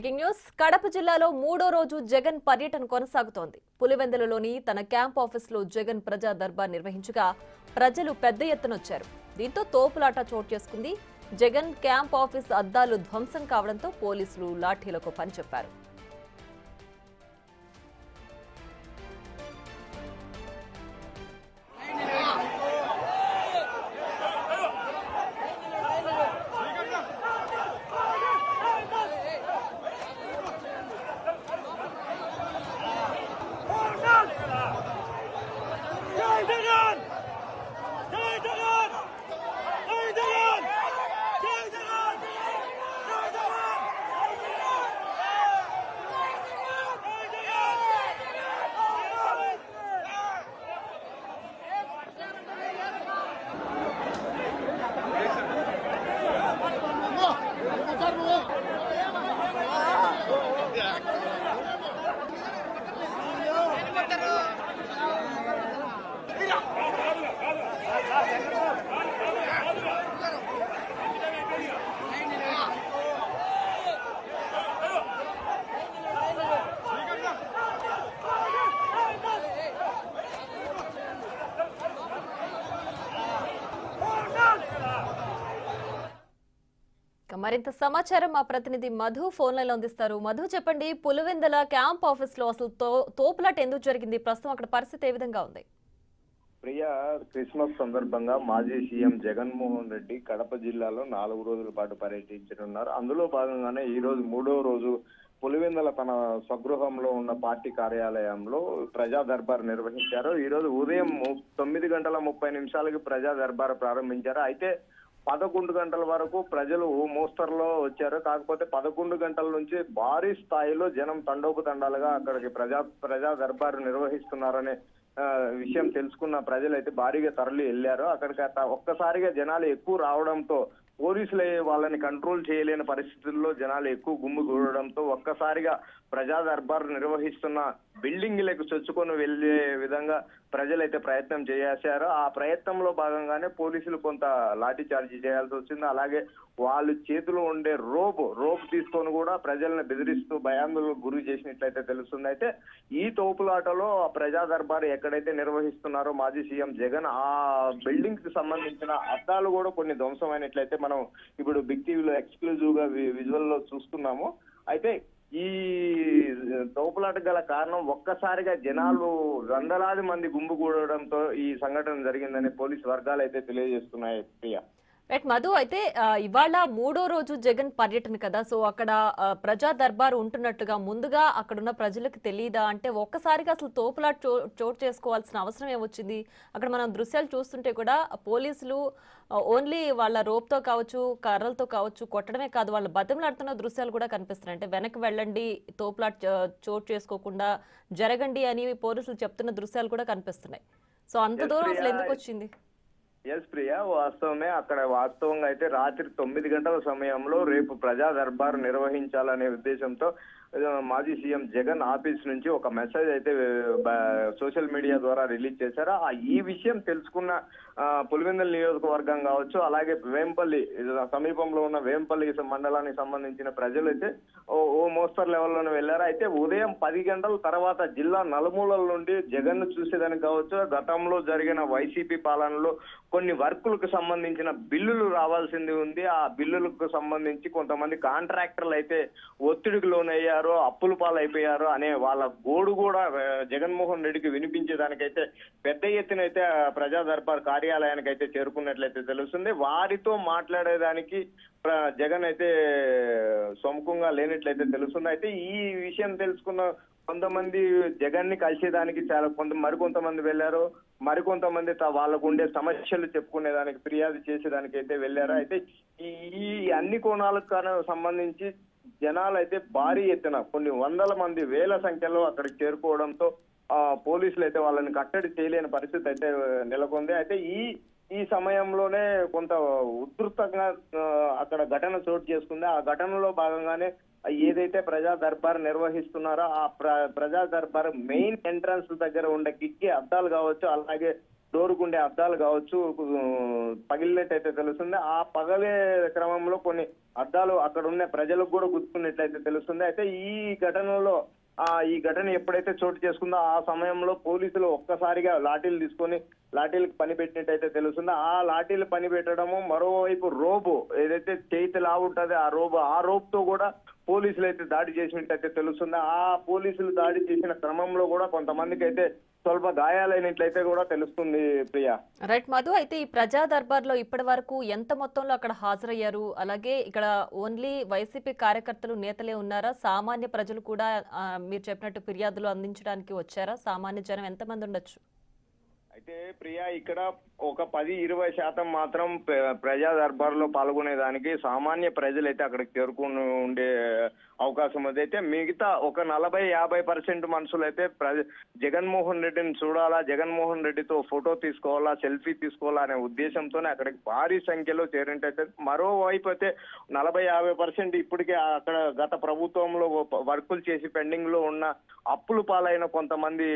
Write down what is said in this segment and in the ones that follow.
Breaking news Kadapa జిల్లాలో మూడో రోజు జగన్ పర్యటన కొనసాగుతోంది. పులివెందులలోని తన క్యాంప్ ఆఫీసులో జగన్ ప్రజా దర్బార్ నిర్వహించగా ప్రజలు పెద్ద ఎత్తున వచ్చారు. దీంతో తోపులాట చోటు చేసుకుంది. జగన్ క్యాంప్ ఆఫీస్ అద్దాలు ధ్వంసం కావడంతో పోలీసులు లాఠీలకు పనిచెప్పారు. మరింత సమాచారం మా ప్రతినిధి మధు ఫోన్ లైన్ లో అందిస్తారు. మధు, చెప్పండి, పులివెందుల క్యాంప్ ఆఫీస్ లో అసలు తోపులాట ఎందుకు జరిగింది? ప్రస్తుతం అక్కడ పరిస్థితి ఏ విధంగా ఉంది? ప్రియ, క్రిస్మస్ సందర్భంగా మాజీ సీఎం జగన్మోహన్ రెడ్డి కడప జిల్లాలో 4 రోజుల పాటు పర్యటించనున్నారు. అందులో భాగంగానే ఈ రోజు మూడో రోజు పులివెందుల తన స్వగృహంలో ఉన్న పార్టీ కార్యాలయంలో ప్రజా దర్బార్ నిర్వహించారు. ఈ రోజు ఉదయం 9:30 ప్రజా దర్బార్ ప్రారంభించారు. అయితే 11 గంటల వరకు ప్రజలు మోస్తరులో వచ్చారు. కాకపోతే 11 గంటల నుంచి భారీ స్థాయిలో జనం తండోపతండాలుగా అక్కడికి ప్రజా దర్బారు నిర్వహిస్తున్నారనే విషయం తెలుసుకున్న ప్రజలు అయితే భారీగా తరలి వెళ్లారు. అక్కడికి ఒక్కసారిగా జనాలు ఎక్కువ రావడంతో పోలీసులు వాళ్ళని కంట్రోల్ చేయలేని పరిస్థితుల్లో జనాలు ఎక్కువ గుమ్మిగూడడంతో ఒక్కసారిగా ప్రజా దర్బార్ నిర్వహిస్తున్న బిల్డింగ్లకు చొచ్చుకొని వెళ్లే విధంగా ప్రజలైతే ప్రయత్నం చేశారు. ఆ ప్రయత్నంలో భాగంగానే పోలీసులు కొంత లాఠీ చార్జీ చేయాల్సి వచ్చింది. అలాగే వాళ్ళు చేతిలో ఉండే రోప్ తీసుకొని కూడా ప్రజలను బెదిరిస్తూ భయాందోళనకు గురి చేసినట్లయితే తెలుస్తుంది. అయితే ఈ తోపులాటలో ప్రజా దర్బార్ ఎక్కడైతే నిర్వహిస్తున్నారో మాజీ సీఎం జగన్, ఆ బిల్డింగ్ కి సంబంధించిన అద్దాలు కూడా కొన్ని ధ్వంసమైనట్లయితే మనం ఇప్పుడు బిగ్ టీవీలో ఎక్స్క్లూజివ్ గా విజువల్ లో చూస్తున్నాము. అయితే ఈ తోపులాట గల కారణం ఒక్కసారిగా జనాలు వందలాది మంది గుంపుకూడడంతో ఈ సంఘటన జరిగిందని పోలీసు వర్గాలు అయితే తెలియజేస్తున్నాయి. ప్రియా, రైట్ మధు, అయితే ఇవాళ మూడో రోజు జగన్ పర్యటన కదా, సో అక్కడ ప్రజా దర్బారు ఉంటున్నట్టుగా ముందుగా అక్కడున్న ప్రజలకు తెలియదా? అంటే ఒక్కసారిగా అసలు తోపులాట చోటు చేసుకోవాల్సిన అవసరం ఏమొచ్చింది? అక్కడ మనం దృశ్యాలు చూస్తుంటే కూడా పోలీసులు ఓన్లీ వాళ్ళ రోప్తో కావచ్చు, కర్రలతో కావచ్చు కొట్టడమే కాదు, వాళ్ళ బతిమలాడుతున్న దృశ్యాలు కూడా కనిపిస్తున్నాయి. అంటే వెనక్కి వెళ్ళండి, తోపులాట చోటు చేసుకోకుండా జరగండి అని పోలీసులు చెప్తున్న దృశ్యాలు కూడా కనిపిస్తున్నాయి. సో అంత దూరం అసలు ఎందుకు వచ్చింది? ఎస్ ప్రియా, వాస్తవమే. అక్కడ వాస్తవంగా అయితే రాత్రి 9 గంటల సమయంలో రేపు ప్రజా దర్బార్ నిర్వహించాలనే ఉద్దేశంతో మాజీ సీఎం జగన్ ఆఫీస్ నుంచి ఒక మెసేజ్ అయితే సోషల్ మీడియా ద్వారా రిలీజ్ చేశారు. ఈ విషయం తెలుసుకున్న పులివెందుల నియోజకవర్గం కావచ్చు, అలాగే వేంపల్లి సమీపంలో ఉన్న వేంపల్లి మండలానికి సంబంధించిన ప్రజలు అయితే ఓ మోస్తరు లెవెల్లోనే వెళ్లారు. అయితే ఉదయం 10 గంటల తర్వాత జిల్లా నలుమూలల నుండి జగన్ ను చూసేదానికి కావచ్చు, గతంలో జరిగిన వైసీపీ పాలనలో కొన్ని వర్కులకు సంబంధించిన బిల్లులు రావాల్సింది ఉంది. ఆ బిల్లులకు సంబంధించి కొంతమంది కాంట్రాక్టర్లు అయితే ఒత్తిడికి లోనయ్యారు, అప్పుల పాలైపోయారు అనే వాళ్ళ గోడు కూడా జగన్మోహన్ రెడ్డికి వినిపించేదానికైతే పెద్ద ఎత్తున అయితే ప్రజా దర్బార్ కార్యాలయానికి అయితే చేరుకున్నట్లయితే తెలుస్తుంది. వారితో మాట్లాడేదానికి జగన్ అయితే సొముఖంగా లేనట్లయితే తెలుస్తుంది. అయితే ఈ విషయం తెలుసుకున్న కొంతమంది జగన్ ని కలిసేదానికి మరికొంతమంది వెళ్లారు, మరికొంతమంది వాళ్ళకు ఉండే సమస్యలు చెప్పుకునేదానికి ఫిర్యాదు చేసేదానికి అయితే వెళ్లారు. అయితే ఈ అన్ని కోణాలకు సంబంధించి జనాలు అయితే భారీ ఎత్తున కొన్ని వందల మంది వేల సంఖ్యలో అక్కడికి చేరుకోవడంతో పోలీసులు అయితే వాళ్ళని కట్టడి చేయలేని పరిస్థితి అయితే నెలకొంది. అయితే ఈ సమయంలోనే కొంత ఉధృతంగా అక్కడ ఘటన చోటు చేసుకుంది. ఆ ఘటనలో భాగంగానే ఏదైతే ప్రజా దర్బార్ నిర్వహిస్తున్నారో ఆ ప్రజా దర్బార్ మెయిన్ ఎంట్రన్స్ దగ్గర ఉండే కిటికీ అద్దాలు కావచ్చు, అలాగే డోరుకుండే అద్దాలు కావచ్చు పగిలినట్టయితే తెలుస్తుంది. ఆ పగలే క్రమంలో కొన్ని అద్దాలు అక్కడ ఉన్న ప్రజలకు కూడా గుర్తుకున్నట్లయితే తెలుస్తుంది. అయితే ఈ ఘటనలో ఈ ఘటన ఎప్పుడైతే చోటు చేసుకుందో ఆ సమయంలో పోలీసులు ఒక్కసారిగా లాఠీలు తీసుకొని లాఠీలకు పని పెట్టినట్టయితే తెలుస్తుంది. ఆ లాఠీలు పని పెట్టడము, మరోవైపు రోబో ఏదైతే చేతి లావుంటది ఆ రోబ్ తో కూడా పోలీసులు అయితే దాడి చేసినట్టయితే తెలుస్తుంది. ఆ పోలీసులు దాడి చేసిన క్రమంలో కూడా కొంతమందికి అయితే స్వల్ప గాయాలైనట్లయితే కూడా తెలుస్తుంది ప్రియా. రైట్ మధు, అయితే ఈ ప్రజా దర్బార్ లో ఇప్పటి వరకు ఎంత మొత్తంలో అక్కడ హాజరయ్యారు? అలాగే ఇక్కడ ఓన్లీ వైసీపీ కార్యకర్తలు నేతలే ఉన్నారా? సామాన్య ప్రజలు కూడా మీరు చెప్పినట్టు ఫిర్యాదులు అందించడానికి వచ్చారా? సామాన్య జనం ఎంతమంది ఉండొచ్చు? అయితే ప్రియా ఇక్కడ ఒక 10-20% మాత్రం ప్రజా దర్బార్ లో పాల్గొనేదానికి సామాన్య ప్రజలైతే అక్కడికి చేరుకుని ఉండే అవకాశం ఉంది. అయితే మిగతా ఒక 40-50% మనుషులు అయితే జగన్మోహన్ రెడ్డిని చూడాలా, జగన్మోహన్ రెడ్డితో ఫోటో తీసుకోవాలా, సెల్ఫీ తీసుకోవాలా అనే ఉద్దేశంతోనే అక్కడికి భారీ సంఖ్యలో చేరినట్టయితే, మరోవైపు అయితే 40-50% ఇప్పటికే అక్కడ గత ప్రభుత్వంలో వర్కులు చేసి పెండింగ్ లో ఉన్న అప్పులు పాలైన కొంతమంది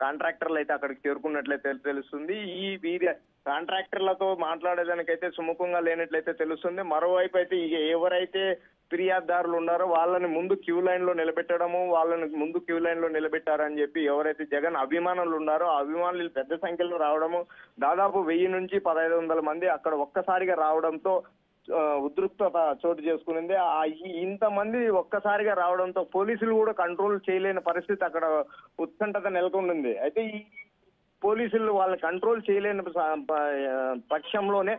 కాంట్రాక్టర్లు అయితే అక్కడికి చేరుకున్నట్లయితే తెలుస్తుంది. ఈ వీరి కాంట్రాక్టర్లతో మాట్లాడేదానికైతే సుముఖంగా లేనట్లయితే తెలుస్తుంది. మరోవైపు అయితే ఎవరైతే ఫిర్యాదుదారులు ఉన్నారో వాళ్ళని ముందు క్యూ లైన్ లో నిలబెట్టడము, వాళ్ళని ముందు క్యూ లైన్ లో నిలబెట్టారని చెప్పి ఎవరైతే జగన్ అభిమానులు ఉన్నారో ఆ అభిమానులు పెద్ద సంఖ్యలో రావడము, దాదాపు 1000 నుంచి 1500 మంది అక్కడ ఒక్కసారిగా రావడంతో ఉద్రిక్తత చోటు చేసుకునింది. ఇంతమంది ఒక్కసారిగా రావడంతో పోలీసులు కూడా కంట్రోల్ చేయలేని పరిస్థితి అక్కడ ఉత్కంఠత నెలకొంది. అయితే ఈ పోలీసులు వాళ్ళని కంట్రోల్ చేయలేని పక్షంలోనే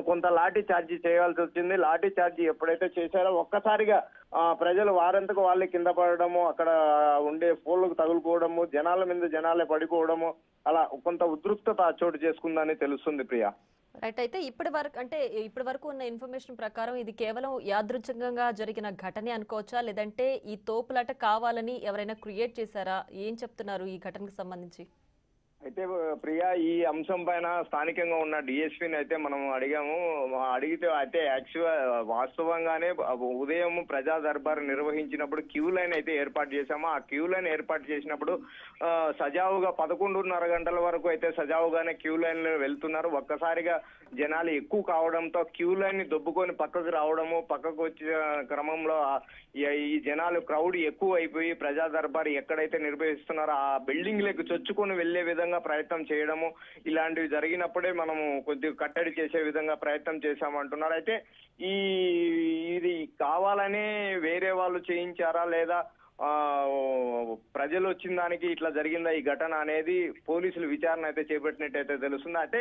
కొంత లాఠీ చార్జీ చేయాల్సి వచ్చింది. లాఠీ చార్జీ ఎప్పుడైతే చేశారో ఒక్కసారిగా ప్రజలు వారంతకు వాళ్ళే కింద పడడము, అక్కడ ఉండే ఫోన్లకు తగులుకోవడము, జనాల మీద జనాలే పడిపోవడము, అలా కొంత ఉద్రిక్తత చోటు చేసుకుందని తెలుస్తుంది ప్రియా. రైట్, అయితే ఇప్పటి వరకు ఉన్న ఇన్ఫర్మేషన్ ప్రకారం ఇది కేవలం యాదృచ్ఛికంగా జరిగిన ఘటనే అనుకోవచ్చా, లేదంటే ఈ తోపులాట కావాలని ఎవరైనా క్రియేట్ చేశారా? ఏం చెప్తున్నారు ఈ ఘటనకు సంబంధించి? అయితే ప్రియా, ఈ అంశం పైన స్థానికంగా ఉన్న డిఎస్పీని అయితే మనం అడిగాము. అడిగితే అయితే వాస్తవంగానే ఉదయం ప్రజా దర్బార్ నిర్వహించినప్పుడు క్యూ లైన్ అయితే ఏర్పాటు చేశాము. ఆ క్యూ లైన్ ఏర్పాటు చేసినప్పుడు సజావుగా 11:30 గంటల వరకు అయితే సజావుగానే క్యూ లైన్ లో వెళ్తున్నారు. ఒక్కసారిగా జనాలు ఎక్కువ కావడంతో క్యూ లైన్ ని దొబ్బుకొని పక్కకు రావడము, పక్కకు వచ్చే క్రమంలో ఈ జనాలు క్రౌడ్ ఎక్కువ అయిపోయి ప్రజా దర్బార్ ఎక్కడైతే నిర్వహిస్తున్నారో ఆ బిల్డింగ్ లకు చొచ్చుకొని వెళ్లే విధంగా ప్రయత్నం చేయడము, ఇలాంటివి జరిగినప్పుడే మనము కొద్దిగా కట్టడి చేసే విధంగా ప్రయత్నం చేశామంటున్నారు. అయితే ఇది కావాలని వేరే వాళ్ళు చేయించారా లేదా ప్రజలు వచ్చిన దానికి ఇట్లా జరిగిందా ఈ ఘటన అనేది పోలీసులు విచారణ అయితే చేపట్టినట్టయితే తెలుస్తుంది. అయితే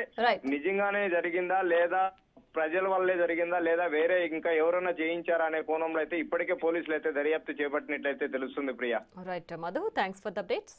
నిజంగానే జరిగిందా లేదా ప్రజల వల్లే జరిగిందా లేదా వేరే ఇంకా ఎవరైనా చేయించారా అనే కోణంలో అయితే ఇప్పటికే పోలీసులు అయితే దర్యాప్తు చేపట్టినట్లయితే తెలుస్తుంది Priya. Right Madhu, thanks for the updates.